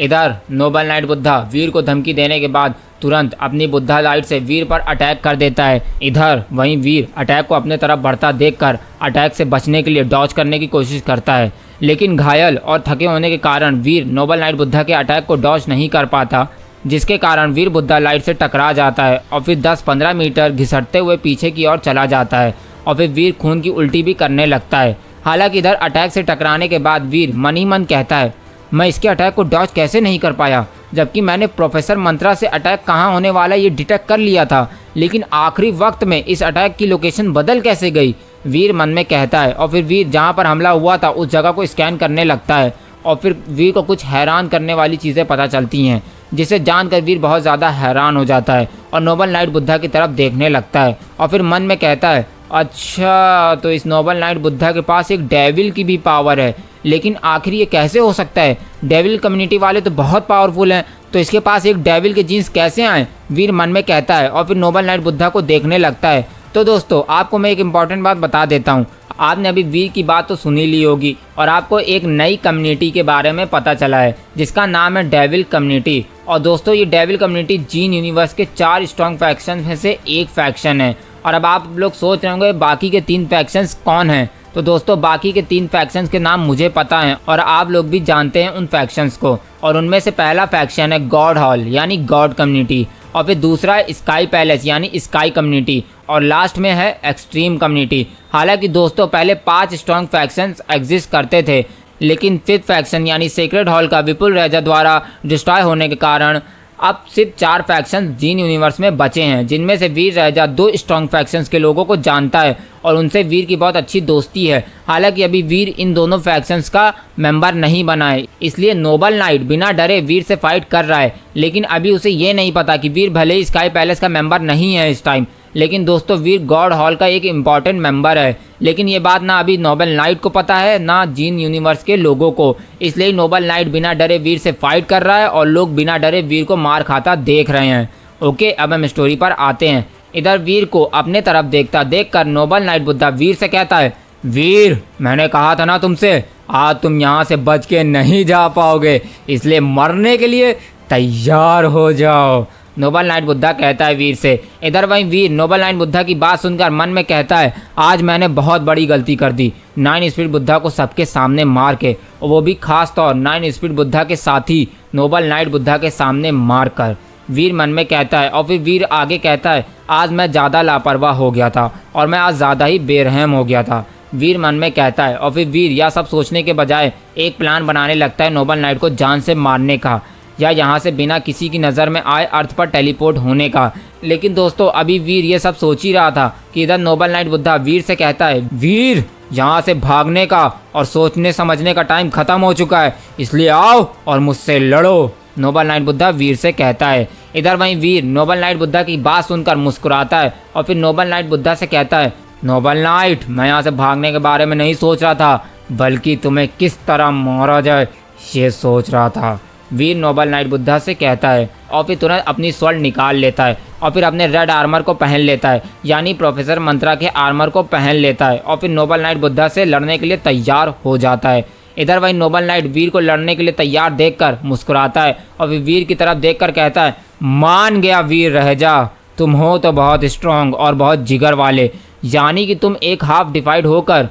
इधर Nobel knight Buddha वीर को धमकी देने के बाद तुरंत अपनी बुद्धा लाइट से वीर पर अटैक कर देता है। इधर वहीं वीर अटैक को अपने तरफ बढ़ता देखकर अटैक से बचने के लिए डॉज करने की कोशिश करता है, लेकिन घायल और थके होने के कारण वीर नोबल नाइट बुद्धा के अटैक को डॉज नहीं कर पाता, जिसके कारण वीर बुद्धा लाइट से टकरा जाता है और फिर 10-15 मीटर घिसटते हुए पीछे की ओर चला जाता है और फिर वीर खून की उल्टी भी करने लगता है। हालांकि इधर अटैक से टकराने के बाद वीर मन ही मन कहता है, मैं इसके अटैक को डॉज कैसे नहीं कर पाया, जबकि मैंने प्रोफेसर मंत्रा से अटैक कहाँ होने वाला ये डिटेक्ट कर लिया था, लेकिन आखिरी वक्त में इस अटैक की लोकेशन बदल कैसे गई। वीर मन में कहता है और फिर वीर जहाँ पर हमला हुआ था उस जगह को स्कैन करने लगता है और फिर वीर को कुछ हैरान करने वाली चीज़ें पता चलती हैं, जिसे जानकर वीर बहुत ज़्यादा हैरान हो जाता है और नोबल नाइट बुद्धा की तरफ देखने लगता है और फिर मन में कहता है, अच्छा तो इस नोबल नाइट बुद्धा के पास एक डेविल की भी पावर है, लेकिन आखिर ये कैसे हो सकता है। डेविल कम्युनिटी वाले तो बहुत पावरफुल हैं, तो इसके पास एक डेविल के जीन्स कैसे आए, वीर मन में कहता है और फिर नोबल नाइट बुद्धा को देखने लगता है। तो दोस्तों आपको मैं एक इम्पॉर्टेंट बात बता देता हूँ, आपने अभी वीर की बात तो सुनी ली होगी और आपको एक नई कम्युनिटी के बारे में पता चला है जिसका नाम है डेविल कम्युनिटी। और दोस्तों ये डेविल कम्युनिटी जीन यूनिवर्स के 4 स्ट्रॉन्ग फैक्शन में से एक फैक्शन है। और अब आप लोग सोच रहे होंगे बाकी के 3 फैक्शंस कौन हैं। तो दोस्तों बाकी के 3 फैक्शंस के नाम मुझे पता हैं और आप लोग भी जानते हैं उन फैक्शंस को। और उनमें से पहला फैक्शन है गॉड हॉल यानी गॉड कम्युनिटी, और फिर दूसरा है स्काई पैलेस यानी स्काई कम्युनिटी, और लास्ट में है एक्सट्रीम कम्युनिटी। हालांकि दोस्तों पहले 5 स्ट्रॉन्ग फैक्शंस एग्जिस्ट करते थे, लेकिन 5th फैक्शन यानी सेक्रेड हॉल का विपुल रेजा द्वारा डिस्ट्रॉय होने के कारण अब सिर्फ 4 फैक्शंस जीन यूनिवर्स में बचे हैं, जिनमें से वीर रेजा 2 स्ट्रॉन्ग फैक्शंस के लोगों को जानता है और उनसे वीर की बहुत अच्छी दोस्ती है। हालांकि अभी वीर इन दोनों फैक्शंस का मेंबर नहीं बना है, इसलिए नोबल नाइट बिना डरे वीर से फाइट कर रहा है। लेकिन अभी उसे ये नहीं पता कि वीर भले ही स्काई पैलेस का मेंबर नहीं है इस टाइम, लेकिन दोस्तों वीर गॉड हॉल का एक इम्पॉर्टेंट मेंबर है। लेकिन ये बात ना अभी नोबल नाइट को पता है ना जीन यूनिवर्स के लोगों को, इसलिए नोबल नाइट बिना डरे वीर से फाइट कर रहा है और लोग बिना डरे वीर को मार खाता देख रहे हैं। ओके अब हम स्टोरी पर आते हैं। इधर वीर को अपने तरफ देखकर नोबल नाइट बुद्धा वीर से कहता है, वीर मैंने कहा था ना तुमसे, आज तुम यहाँ से बच के नहीं जा पाओगे, इसलिए मरने के लिए तैयार हो जाओ। नोबल नाइट बुद्धा कहता है वीर से। इधर वहीं वीर नोबल नाइट बुद्धा की बात सुनकर मन में कहता है, आज मैंने बहुत बड़ी गलती कर दी, 9 स्पीड बुद्धा को सबके सामने मार के, और वो भी खास तौर 9 स्पीड बुद्धा के साथी नोबल नाइट बुद्धा के सामने मार कर। वीर मन में कहता है और फिर वीर आगे कहता है, आज मैं ज़्यादा लापरवाह हो गया था और मैं आज ज़्यादा ही बेरहम हो गया था। वीर मन में कहता है और फिर वीर यह सब सोचने के बजाय एक प्लान बनाने लगता है नोबल नाइट को जान से मारने का, या यहाँ से बिना किसी की नज़र में आए अर्थ पर टेलीपोर्ट होने का। लेकिन दोस्तों अभी वीर ये सब सोच ही रहा था कि इधर नोबल नाइट बुद्धा वीर से कहता है, वीर यहाँ से भागने का और सोचने समझने का टाइम खत्म हो चुका है, इसलिए आओ और मुझसे लड़ो। नोबल नाइट बुद्धा वीर से कहता है। इधर वहीं वीर नोबल नाइट बुद्धा की बात सुनकर मुस्कुराता है और फिर नोबल नाइट बुद्धा से कहता है, नोबल नाइट मैं यहाँ से भागने के बारे में नहीं सोच रहा था, बल्कि तुम्हें किस तरह मारा जाए ये सोच रहा था। वीर नोबल नाइट बुद्धा से कहता है और फिर तुरंत अपनी स्वॉर्ड निकाल लेता है और फिर अपने रेड आर्मर को पहन लेता है, यानी प्रोफेसर मंत्रा के आर्मर को पहन लेता है और फिर नोबल नाइट बुद्धा से लड़ने के लिए तैयार हो जाता है। इधर वहीं नोबल नाइट वीर को लड़ने के लिए तैयार देखकर मुस्कुराता है और फिर वीर की तरफ देखकर कहता है, मान गया वीर रहेजा, तुम हो तो बहुत स्ट्रॉन्ग और बहुत जिगर वाले, यानी कि तुम एक हाफ डिफाइड होकर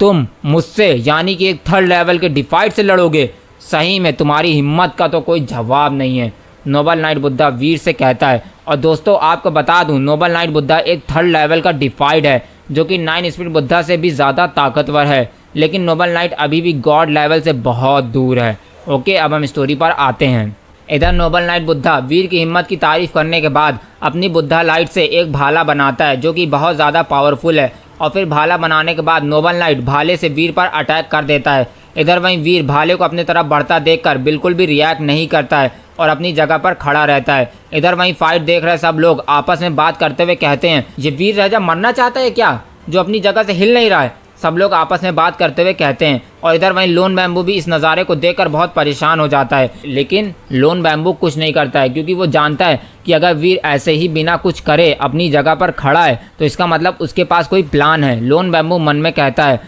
तुम मुझसे यानी कि एक 3rd लेवल के डिफाइड से लड़ोगे। सही में तुम्हारी हिम्मत का तो कोई जवाब नहीं है, नोबल नाइट बुद्धा वीर से कहता है। और दोस्तों आपको बता दूं नोबल नाइट बुद्धा एक 3rd लेवल का डिफाइड है जो कि 9 स्पीड बुद्धा से भी ज़्यादा ताकतवर है, लेकिन नोबल नाइट अभी भी गॉड लेवल से बहुत दूर है। ओके अब हम स्टोरी पर आते हैं। इधर नोबल नाइट बुद्धा वीर की हिम्मत की तारीफ करने के बाद अपनी बुद्धा लाइट से एक भाला बनाता है जो कि बहुत ज़्यादा पावरफुल है, और फिर भाला बनाने के बाद नोबल नाइट भाले से वीर पर अटैक कर देता है। इधर वहीं वीर भाले को अपनी तरफ बढ़ता देखकर बिल्कुल भी रिएक्ट नहीं करता है और अपनी जगह पर खड़ा रहता है। इधर वहीं फाइट देख रहे सब लोग आपस में बात करते हुए कहते हैं, ये वीर राजा मरना चाहता है क्या, जो अपनी जगह से हिल नहीं रहा है। सब लोग आपस में बात करते हुए कहते हैं। और इधर वहीं लोन बैम्बू भी इस नज़ारे को देखकर बहुत परेशान हो जाता है, लेकिन लोन बैम्बू कुछ नहीं करता है क्योंकि वो जानता है कि अगर वीर ऐसे ही बिना कुछ करे अपनी जगह पर खड़ा है तो इसका मतलब उसके पास कोई प्लान है, लोन बैम्बू मन में कहता है।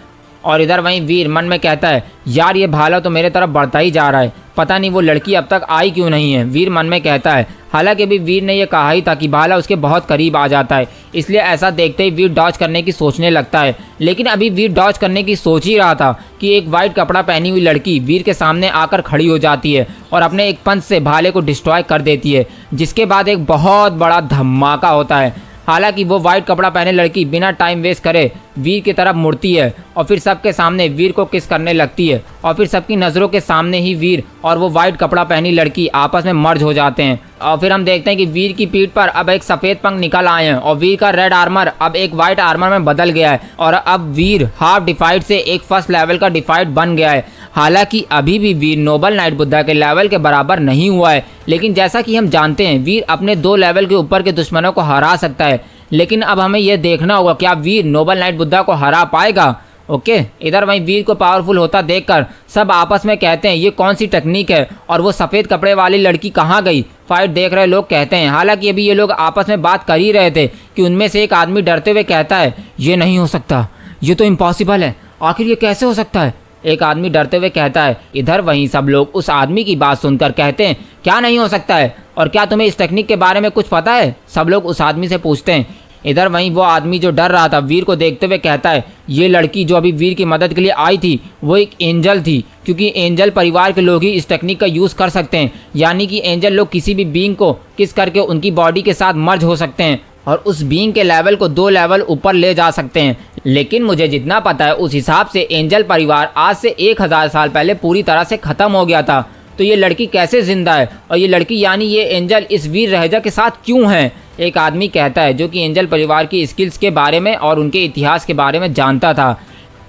और इधर वहीं वीर मन में कहता है, यार ये भाला तो मेरे तरफ बढ़ता ही जा रहा है, पता नहीं वो लड़की अब तक आई क्यों नहीं है, वीर मन में कहता है। हालांकि अभी वीर ने यह कहा ही था कि भाला उसके बहुत करीब आ जाता है, इसलिए ऐसा देखते ही वीर डॉज करने की सोचने लगता है। लेकिन अभी वीर डॉज करने की सोच ही रहा था कि एक वाइट कपड़ा पहनी हुई लड़की वीर के सामने आकर खड़ी हो जाती है और अपने एक पंच से भाले को डिस्ट्रॉय कर देती है, जिसके बाद एक बहुत बड़ा धमाका होता है। हालांकि वो वाइट कपड़ा पहने लड़की बिना टाइम वेस्ट करे वीर की तरफ मुड़ती है और फिर सबके सामने वीर को किस करने लगती है और फिर सबकी नज़रों के सामने ही वीर और वो वाइट कपड़ा पहनी लड़की आपस में मर्ज हो जाते हैं। और फिर हम देखते हैं कि वीर की पीठ पर अब एक सफ़ेद पंख निकल आए हैं और वीर का रेड आर्मर अब एक वाइट आर्मर में बदल गया है और अब वीर हाफ डिफाइड से एक फर्स्ट लेवल का डिफाइड बन गया है। हालांकि अभी भी वीर नोबल नाइट बुद्धा के लेवल के बराबर नहीं हुआ है, लेकिन जैसा कि हम जानते हैं वीर अपने 2 लेवल के ऊपर के दुश्मनों को हरा सकता है। लेकिन अब हमें यह देखना होगा क्या वीर नोबल नाइट बुद्धा को हरा पाएगा। ओके, इधर वहीं वीर को पावरफुल होता देखकर सब आपस में कहते हैं ये कौन सी टेक्निक है और वो सफ़ेद कपड़े वाली लड़की कहाँ गई। फाइट देख रहे लोग कहते हैं। हालांकि अभी ये लोग आपस में बात कर ही रहे थे कि उनमें से एक आदमी डरते हुए कहता है ये नहीं हो सकता, ये तो इम्पॉसिबल है, आखिर ये कैसे हो सकता है। एक आदमी डरते हुए कहता है। इधर वहीं सब लोग उस आदमी की बात सुनकर कहते हैं क्या नहीं हो सकता है और क्या तुम्हें इस टेक्निक के बारे में कुछ पता है। सब लोग उस आदमी से पूछते हैं। इधर वहीं वो आदमी जो डर रहा था वीर को देखते हुए कहता है ये लड़की जो अभी वीर की मदद के लिए आई थी वो एक एंजल थी, क्योंकि एंजल परिवार के लोग ही इस टेक्निक का यूज़ कर सकते हैं। यानी कि एंजल लोग किसी भी बीइंग को किस करके उनकी बॉडी के साथ मर्ज हो सकते हैं और उस बीइंग के लेवल को 2 लेवल ऊपर ले जा सकते हैं। लेकिन मुझे जितना पता है उस हिसाब से एंजल परिवार आज से 1000 साल पहले पूरी तरह से ख़त्म हो गया था। तो ये लड़की कैसे जिंदा है और ये लड़की यानी ये एंजल इस वीर रहजा के साथ क्यों है। एक आदमी कहता है जो कि एंजल परिवार की स्किल्स के बारे में और उनके इतिहास के बारे में जानता था।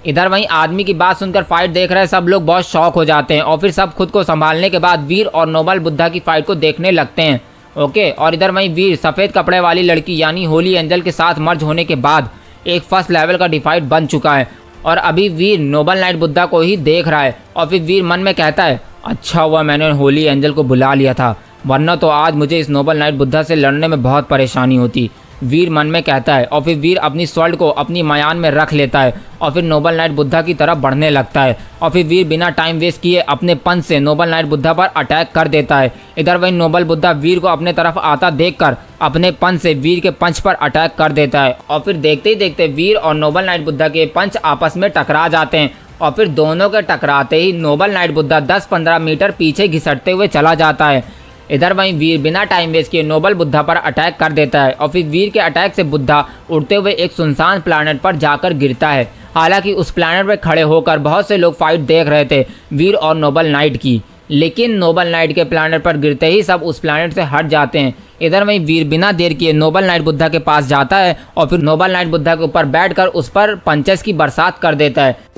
इधर वहीं आदमी की बात सुनकर फाइट देख रहे सब लोग बहुत शॉक हो जाते हैं और फिर सब खुद को संभालने के बाद वीर और नोबल बुद्धा की फाइट को देखने लगते हैं। ओके, और इधर वहीं वीर सफ़ेद कपड़े वाली लड़की यानी होली एंजल के साथ मर्ज होने के बाद एक फर्स्ट लेवल का डिफाइट बन चुका है और अभी वीर नोबल नाइट बुद्धा को ही देख रहा है और फिर वीर मन में कहता है अच्छा हुआ मैंने होली एंजल को बुला लिया था, वरना तो आज मुझे इस नोबल नाइट बुद्धा से लड़ने में बहुत परेशानी होती। वीर मन में कहता है और फिर वीर अपनी स्वॉर्ड को अपनी मयान में रख लेता है और फिर नोबल नाइट बुद्धा की तरफ बढ़ने लगता है और फिर वीर बिना टाइम वेस्ट किए अपने पंच से नोबल नाइट बुद्धा पर अटैक कर देता है। इधर वहीं नोबल बुद्धा वीर को अपने तरफ आता देखकर अपने पंच से वीर के पंच पर अटैक कर देता है और फिर देखते ही देखते वीर और नोबल नाइट बुद्धा के पंच आपस में टकरा जाते हैं और फिर दोनों के टकराते ही नोबल नाइट बुद्धा 10-15 मीटर पीछे घिसटते हुए चला जाता है। इधर वहीं वीर बिना टाइम वेस्ट किए नोबल बुद्धा पर अटैक कर देता है और फिर वीर के अटैक से बुद्धा उड़ते हुए एक सुनसान प्लैनेट पर जाकर गिरता है। हालांकि उस प्लैनेट पर खड़े होकर बहुत से लोग फाइट देख रहे थे वीर और नोबल नाइट की, लेकिन नोबल नाइट के प्लैनेट पर गिरते ही सब उस प्लैनेट से हट जाते हैं। इधर वहीं वीर बिना देर किए नोबल नाइट बुद्धा के पास जाता है और फिर नोबल नाइट बुद्धा के ऊपर बैठकर उस पर पंचेस की बरसात कर देता है,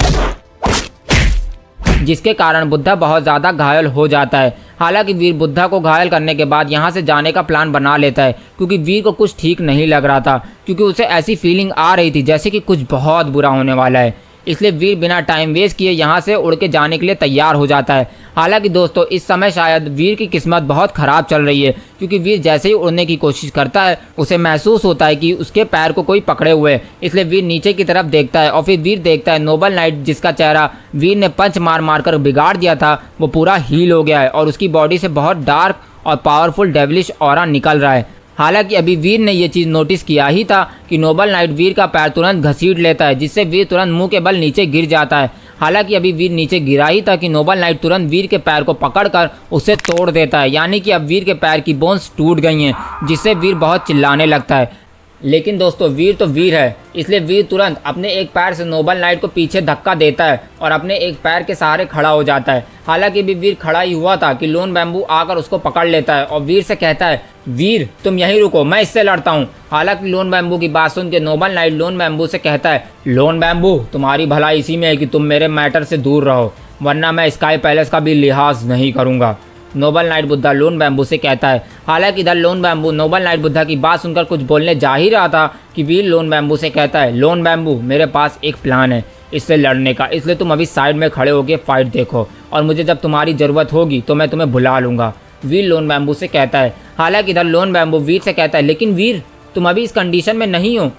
जिसके कारण बुद्धा बहुत ज़्यादा घायल हो जाता है। हालांकि वीर बुद्धा को घायल करने के बाद यहाँ से जाने का प्लान बना लेता है क्योंकि वीर को कुछ ठीक नहीं लग रहा था, क्योंकि उसे ऐसी फीलिंग आ रही थी जैसे कि कुछ बहुत बुरा होने वाला है। इसलिए वीर बिना टाइम वेस्ट किए यहाँ से उड़ के जाने के लिए तैयार हो जाता है। हालांकि दोस्तों इस समय शायद वीर की किस्मत बहुत ख़राब चल रही है, क्योंकि वीर जैसे ही उड़ने की कोशिश करता है उसे महसूस होता है कि उसके पैर को कोई पकड़े हुए है। इसलिए वीर नीचे की तरफ देखता है और फिर वीर देखता है नोबल नाइट, जिसका चेहरा वीर ने पंच मार मार कर बिगाड़ दिया था, वो पूरा हील हो गया है और उसकी बॉडी से बहुत डार्क और पावरफुल डेविलिश ऑरा निकल रहा है। हालांकि अभी वीर ने यह चीज़ नोटिस किया ही था कि नोबल नाइट वीर का पैर तुरंत घसीट लेता है, जिससे वीर तुरंत मुंह के बल नीचे गिर जाता है। हालांकि अभी वीर नीचे गिरा ही था कि नोबल नाइट तुरंत वीर के पैर को पकड़कर उसे तोड़ देता है, यानी कि अब वीर के पैर की बोन्स टूट गई हैं, जिससे वीर बहुत चिल्लाने लगता है। लेकिन दोस्तों वीर तो वीर है, इसलिए वीर तुरंत अपने एक पैर से नोबल नाइट को पीछे धक्का देता है और अपने एक पैर के सहारे खड़ा हो जाता है। हालांकि भी वीर खड़ा ही हुआ था कि लोन बैम्बू आकर उसको पकड़ लेता है और वीर से कहता है वीर तुम यहीं रुको, मैं इससे लड़ता हूँ। हालांकि लोन बैम्बू की बात सुन के नोबल नाइट लोन बैम्बू से कहता है लोन बैम्बू तुम्हारी भलाई इसी में है कि तुम मेरे मैटर से दूर रहो, वरना मैं स्काई पैलेस का भी लिहाज नहीं करूँगा। Noble knight Buddha lone bamboo से कहता है। हालांकि इधर lone bamboo noble knight Buddha की बात सुनकर कुछ बोलने जा ही रहा था कि वीर लोन बैम्बू से कहता है लोन बैम्बू मेरे पास एक प्लान है इससे लड़ने का, इसलिए तुम अभी साइड में खड़े होकर फाइट देखो और मुझे जब तुम्हारी ज़रूरत होगी तो मैं तुम्हें बुला लूँगा, वीर लोन बैम्बू से कहता है। हालांकि इधर लोन बैम्बू वीर से कहता है लेकिन वीर तुम अभी इस कंडीशन में नहीं हो।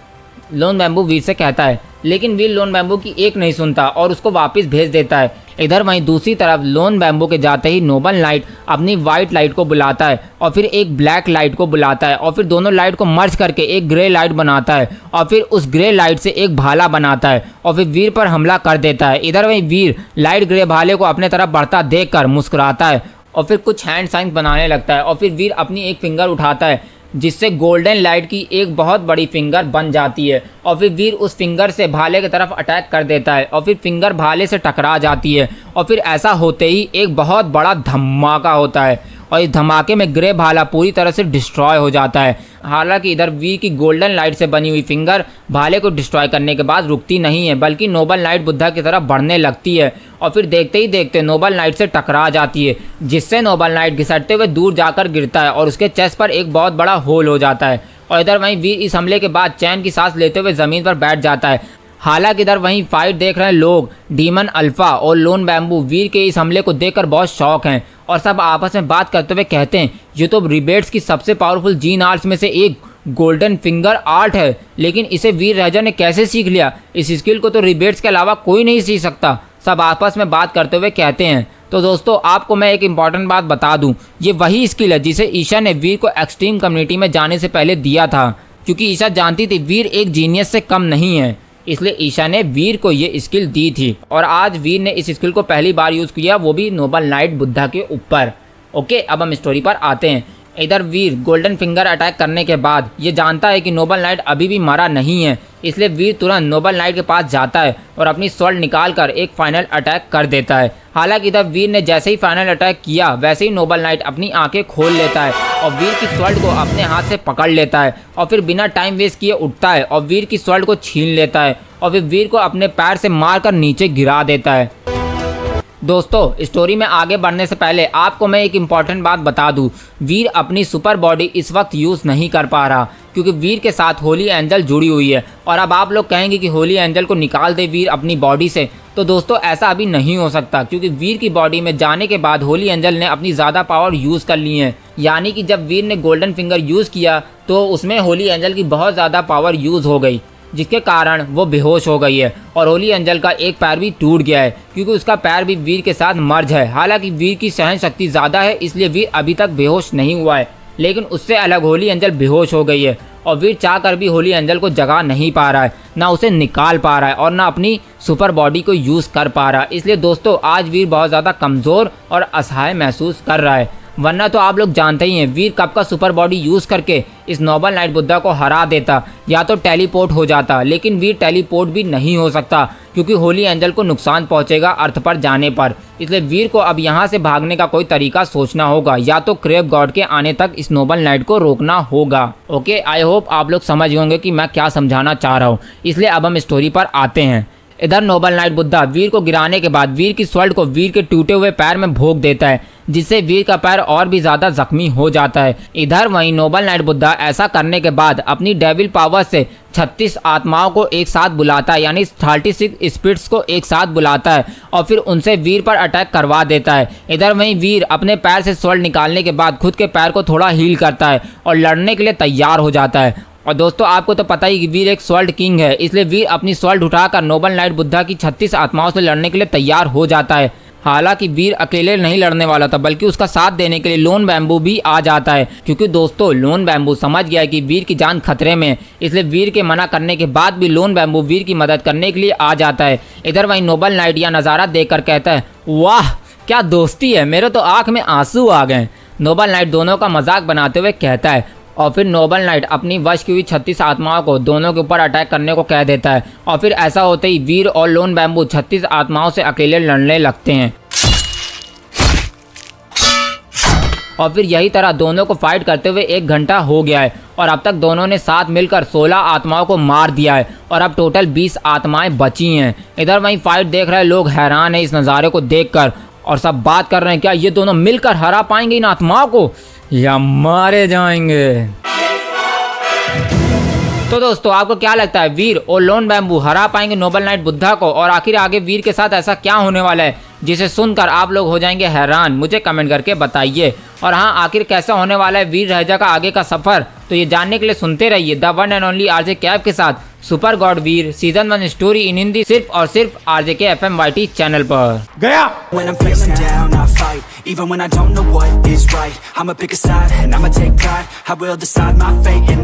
लोन बैम्बू वीर से कहता है, लेकिन वीर लोन बैम्बू की एक नहीं सुनता और उसको वापस भेज देता है। इधर वहीं दूसरी तरफ लोन बैम्बू के जाते ही नोबल नाइट अपनी वाइट लाइट को बुलाता है और फिर एक ब्लैक लाइट को बुलाता है और फिर दोनों लाइट को मर्ज करके एक ग्रे लाइट बनाता है और फिर उस ग्रे लाइट से एक भाला बनाता है और फिर वीर पर हमला कर देता है। इधर वहीं वीर लाइट ग्रे भाले को अपने तरफ बढ़ता देखकर मुस्कुराता है और फिर कुछ हैंड साइंस बनाने लगता है और फिर वीर अपनी एक फिंगर उठाता है जिससे गोल्डन लाइट की एक बहुत बड़ी फिंगर बन जाती है और फिर वीर उस फिंगर से भाले की तरफ अटैक कर देता है और फिर फिंगर भाले से टकरा जाती है और फिर ऐसा होते ही एक बहुत बड़ा धमाका होता है और इस धमाके में ग्रे भाला पूरी तरह से डिस्ट्रॉय हो जाता है। हालांकि इधर वीर की गोल्डन लाइट से बनी हुई फिंगर भाले को डिस्ट्रॉय करने के बाद रुकती नहीं है बल्कि नोबल नाइट बुद्धा की तरफ बढ़ने लगती है और फिर देखते ही देखते नोबल नाइट से टकरा जाती है जिससे नोबल नाइट घिसटते हुए दूर जाकर गिरता है और उसके चेस्ट पर एक बहुत बड़ा होल हो जाता है। और इधर वहीं वीर इस हमले के बाद चैन की सांस लेते हुए ज़मीन पर बैठ जाता है। हालांकि इधर वहीं फाइट देख रहे लोग डीमन अल्फा और लोन बैम्बू वीर के इस हमले को देखकर बहुत शौक हैं और सब आपस में बात करते हुए कहते हैं ये तो रिबेट्स की सबसे पावरफुल जीन आर्ट्स में से एक गोल्डन फिंगर आर्ट है, लेकिन इसे वीर राजा ने कैसे सीख लिया? इस स्किल को तो रिबेट्स के अलावा कोई नहीं सीख सकता, सब आपस में बात करते हुए कहते हैं। तो दोस्तों आपको मैं एक इम्पॉर्टेंट बात बता दूं, ये वही स्किल है जिसे ईशा ने वीर को एक्सट्रीम कम्युनिटी में जाने से पहले दिया था, क्योंकि ईशा जानती थी वीर एक जीनियस से कम नहीं है, इसलिए ईशा ने वीर को ये स्किल दी थी और आज वीर ने इस स्किल को पहली बार यूज़ किया, वो भी नोबल नाइट बुद्धा के ऊपर। ओके, अब हम स्टोरी पर आते हैं। इधर वीर गोल्डन फिंगर अटैक करने के बाद ये जानता है कि नोबल नाइट अभी भी मरा नहीं है, इसलिए वीर तुरंत नोबल नाइट के पास जाता है और अपनी स्वॉर्ड निकाल कर एक फाइनल अटैक कर देता है। हालांकि इधर वीर ने जैसे ही फाइनल अटैक किया वैसे ही नोबल नाइट अपनी आंखें खोल लेता है और वीर की स्वॉर्ड को अपने हाथ से पकड़ लेता है और फिर बिना टाइम वेस्ट किए उठता है और वीर की स्वॉर्ड को छीन लेता है और फिर वीर को अपने पैर से मारकर नीचे गिरा देता है। दोस्तों स्टोरी में आगे बढ़ने से पहले आपको मैं एक इम्पॉर्टेंट बात बता दूं, वीर अपनी सुपर बॉडी इस वक्त यूज़ नहीं कर पा रहा क्योंकि वीर के साथ होली एंजल जुड़ी हुई है। और अब आप लोग कहेंगे कि होली एंजल को निकाल दे वीर अपनी बॉडी से, तो दोस्तों ऐसा अभी नहीं हो सकता क्योंकि वीर की बॉडी में जाने के बाद होली एंजल ने अपनी ज़्यादा पावर यूज़ कर ली है। यानी कि जब वीर ने गोल्डन फिंगर यूज़ किया तो उसमें होली एंजल की बहुत ज़्यादा पावर यूज़ हो गई, जिसके कारण वो बेहोश हो गई है और होली एंजल का एक पैर भी टूट गया है क्योंकि उसका पैर भी वीर के साथ मर्ज है। हालांकि वीर की सहन शक्ति ज़्यादा है इसलिए वीर अभी तक बेहोश नहीं हुआ है, लेकिन उससे अलग होली एंजल बेहोश हो गई है और वीर चाह कर भी होली एंजल को जगा नहीं पा रहा है, ना उसे निकाल पा रहा है और ना अपनी सुपर बॉडी को यूज़ कर पा रहा है। इसलिए दोस्तों आज वीर बहुत ज़्यादा कमज़ोर और असहाय महसूस कर रहा है, वरना तो आप लोग जानते ही हैं वीर कब का सुपर बॉडी यूज़ करके इस नोबल नाइट बुद्धा को हरा देता या तो टेलीपोर्ट हो जाता, लेकिन वीर टेलीपोर्ट भी नहीं हो सकता क्योंकि होली एंजल को नुकसान पहुंचेगा अर्थ पर जाने पर। इसलिए वीर को अब यहाँ से भागने का कोई तरीका सोचना होगा या तो क्रेव गॉड के आने तक इस नोबल नाइट को रोकना होगा। ओके, आई होप आप लोग समझ गए होंगे कि मैं क्या समझाना चाह रहा हूँ। इसलिए अब हम स्टोरी पर आते हैं। इधर नोबल नाइट बुद्धा वीर को गिराने के बाद वीर की स्वॉर्ड को वीर के टूटे हुए पैर में भोंक देता है, जिससे वीर का पैर और भी ज़्यादा जख्मी हो जाता है। इधर वहीं नोबल नाइट बुद्धा ऐसा करने के बाद अपनी डेविल पावर से 36 आत्माओं को एक साथ बुलाता है, यानी 36 स्पिरिट्स को एक साथ बुलाता है और फिर उनसे वीर पर अटैक करवा देता है। इधर वहीं वीर अपने पैर से स्वॉर्ड निकालने के बाद खुद के पैर को थोड़ा हील करता है और लड़ने के लिए तैयार हो जाता है। और दोस्तों आपको तो पता ही कि वीर एक स्वॉर्ड किंग है, इसलिए वीर अपनी स्वॉर्ड उठाकर नोबल नाइट बुद्धा की 36 आत्माओं से लड़ने के लिए तैयार हो जाता है। हालांकि वीर अकेले नहीं लड़ने वाला था, बल्कि उसका साथ देने के लिए लोन बैम्बू भी आ जाता है, क्योंकि दोस्तों लोन बैम्बू समझ गया है कि वीर की जान खतरे में है, इसलिए वीर के मना करने के बाद भी लोन बैम्बू वीर की मदद करने के लिए आ जाता है। इधर वहीं नोबल नाइट यह नज़ारा देखकर कहता है, वाह क्या दोस्ती है, मेरे तो आँख में आंसू आ गए। नोबल नाइट दोनों का मजाक बनाते हुए कहता है और फिर नोबल नाइट अपनी वश की हुई 36 आत्माओं को दोनों के ऊपर अटैक करने को कह देता है और फिर ऐसा होते ही वीर और लोन बैम्बू 36 आत्माओं से अकेले लड़ने लगते हैं। और फिर यही तरह दोनों को फाइट करते हुए 1 घंटा हो गया है और अब तक दोनों ने साथ मिलकर 16 आत्माओं को मार दिया है और अब टोटल 20 आत्माएं बची हैं। इधर वहीं फाइट देख रहे लोग हैरान हैं इस नज़ारे को देखकर और सब बात कर रहे हैं, क्या ये दोनों मिलकर हरा पाएंगे इन आत्माओं को या मारे जाएंगे। तो दोस्तों आपको क्या लगता है, वीर और लोन बैम्बू हरा पाएंगे नोबल नाइट बुद्धा को? और आखिर आगे वीर के साथ ऐसा क्या होने वाला है जिसे सुनकर आप लोग हो जाएंगे हैरान? मुझे कमेंट करके बताइए। और हाँ, आखिर कैसा होने वाला है वीर रहजा का आगे का सफ़र, तो ये जानने के लिए सुनते रहिए the one and only RJ Kaif के साथ super God Veer season 1 story in Hindi सिर्फ और सिर्फ RJK FMYT चैनल पर। गया। When I'm feeling down, I fight. Even when I don't know what is right, I'ma pick a side and I'ma take pride. I will decide my fate and